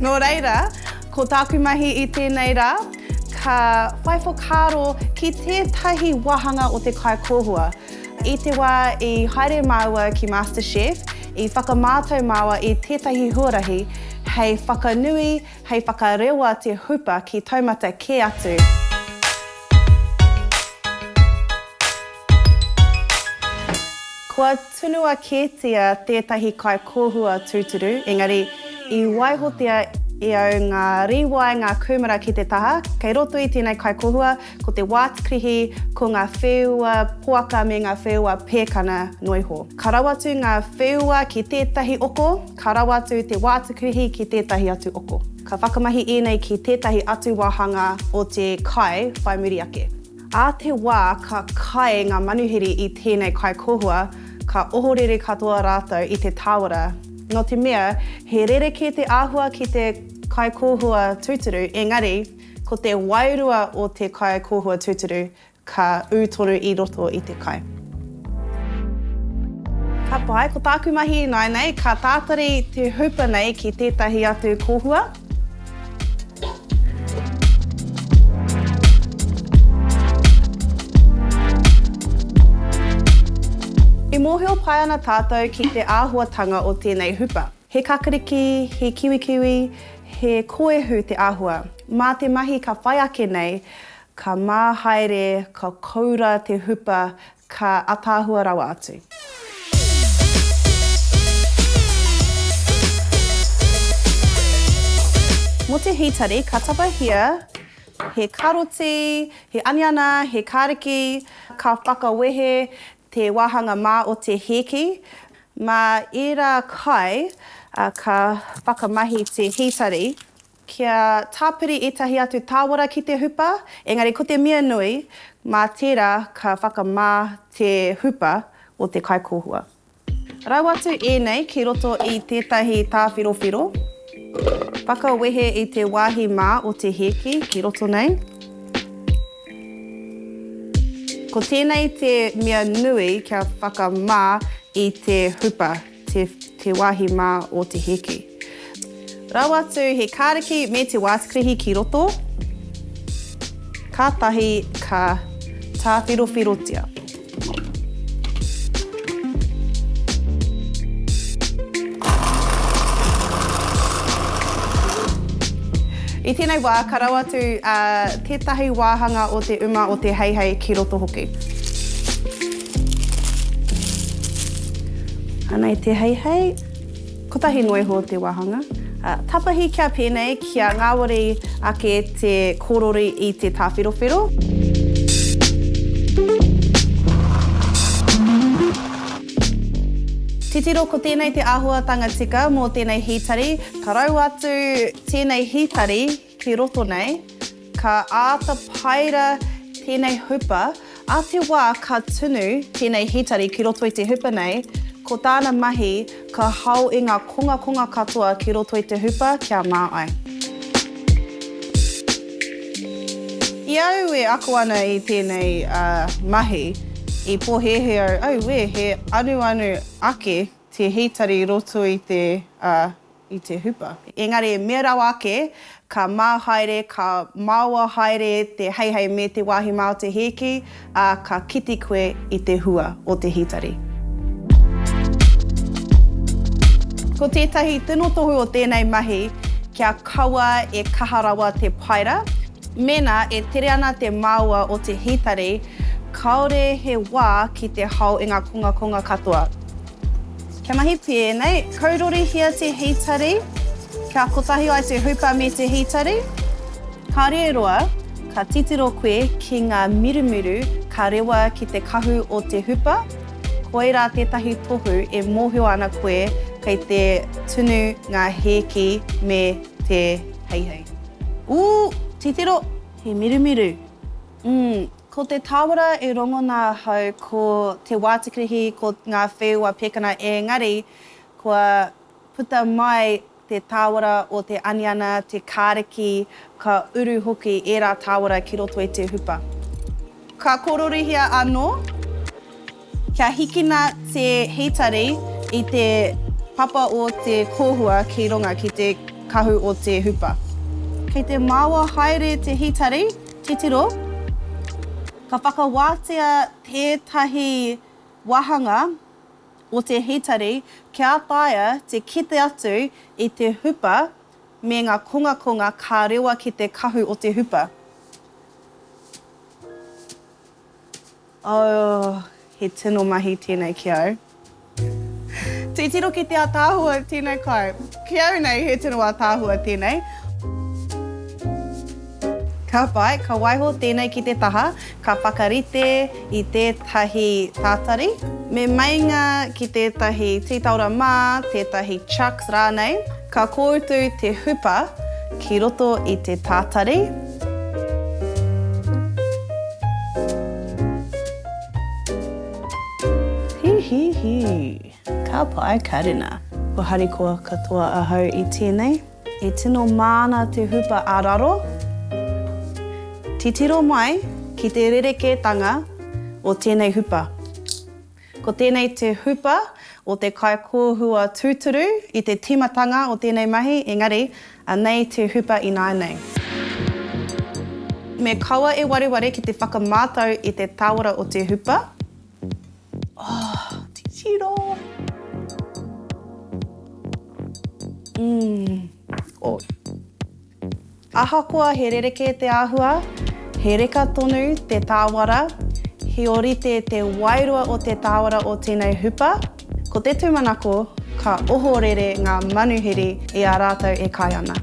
Nō reira, ko tāku mahi I tēnei rā, ka whai whakaro ki tētahi wahanga o te kaikōhua. I te wā I haere māua ki MasterChef, I whakamātau māua I tētahi huarahi, hei whakanui, hei whakarewa te Hupa ki taumata kē atu. Kua tunua kētia tētahi kaikōhua tūturu, engari I waihotia I au ngā riwai, ngā kumara ki te taha, kei roto I tēnei kaikōhua, ko te wātikrihi, ko ngā whewua poaka me ngā whewua pēkana noiho. Ka rawatu ngā whewua ki tētahi oko, ka rawatu te wātikrihi ki tētahi atu oko. Ka whakamahi ēnei ki tētahi atu wāhanga o te kai whai muri ake. A te wā ka kai ngā manuhiri I tēnei kaikōhua, ka ohorere katoa rātou I te tāwara. No te mea, he rereke te āhua ki te kaikōhua tūturu, engari, ko te wairua o te kaikōhua tūturu, ka ūtoru I roto I te kai. Ka pai, ko tāku mahi nai nei, ka tātari te hupa nei ki tētahi atu kōhua. I mōhio pai ana tātou ki te āhuatanga o tēnei hupa. He kakariki, he kiwikiwi, he koehu te āhua. Mā te mahi ka whai ake nei, ka māhaere, ka koura te hupa, ka atāhua rawa atu. Mo te hitari, ka tapahia, he karoti, he aniana, he kariki, ka whakawehe, te wāhanga mā o te heki. Mā ērā kai, ka whakamahi te hitari, kia tāpiri etahi atu tāwara ki te hupa, engari ko te mea nui, mā tērā ka whakamā te hupa o te kaikōhua. Rau atu ēnei ki roto I tētahi tāwhirawhiro. Whakawehe I te wāhi mā o te heki ki roto nei. Ko tēnei te mea nui kia whakamā I te hupa, te wāhi mā o te heki. Rau atu he kāriki me te wātikrihi ki roto. Kātahi ka tāwhirawhirotia. I tēnei wā, ka rau atu tētahi wāhanga o te uma o te heihei ki roto hoki. Anei te heihei, kotahi noiho te wāhanga. Tapahi kia pēnei kia ngāwari ake te kōrori I te tāwhirawhiro. Titiro ko tēnei te āhuatanga tika mō tēnei hitari. Ka rau atu tēnei hitari ki roto nei. Ka āta paira tēnei hupa. A te wā ka tunu tēnei hitari ki roto I te hupa nei. Ko tāna mahi ka hau I ngā konga katoa ki roto I te hupa kia mā ai. I au e ako ana I tēnei mahi. I pōhehe au he anu ake te hitari roto I te hupa. Engari mea rau ake, ka māhaere, ka māua haere te heihei me te wāhi mā o te heki, ka kiti koe I te hua o te hitari. Ko tētahi tino tohu o tēnei mahi, kia kaua e kaharawa te paira, mena e tere ana te māua o te hitari, kaore he wā ki te hau I ngā konga katoa. Kia mahi pēnei, kaurori hia te hitari, kia kotahi ai te hupa me te hitari. Ka reroa, ka titiro koe ki ngā mirumiru ka rewa ki te kahu o te hupa. Koira tētahi tohu e mōhio ana koe kei te tunu ngā heki me te heihei. Titiro, he mirumiru. Ko te tāwara e rongo nā hau ko te wātikrihi ko ngā whewua pēkana engari, kua puta mai te tāwara o te aniana, te kāriki, ka uru hoki ērā tāwara ki roto I te hupa. Ka kororihia anō, kia hikina te hitari I te papa o te kōhua ki runga ki te kahu o te hupa. Kei te māua haere te hitari, titiro, ka whakawātea tētahi wahanga o te hitari kia taia te kite atu i te hupa me ngā konga ka rewa ki te kahu o te hupa. Oh, he tino mahi tēnei ki au. Titiro ki te atāhua tēnei kai. Ki au nei he tino atāhua tēnei. Ka pai, ka waiho tēnei ki te taha, ka whakarite i tētahi tātari. Me mainga ki tētahi tītaura mā, tētahi chucks rānei, ka kōutu te hupa ki roto i te tātari. Hihihi, ka pai Karena. Ko harikoa katoa ahau i tēnei. E tino māna te hupa āraro. Titiro mai ki te rerekētanga o tēnei hupa. Ko tēnei te hupa o te kaikōhua tūturu i te timatanga o tēnei mahi, engari, anei te hupa i nānei. Me kaua e wareware ki te whakamātau i te tāwara o te hupa. Oh, titiro! Oh. Ahakoa he rereke te āhua, he reka tonu te tāwara, he orite te wairua o te tāwara o tēnei hupa. Ko te tūmanako, ka ohorere ngā manuhiri i a rātou e kai ana.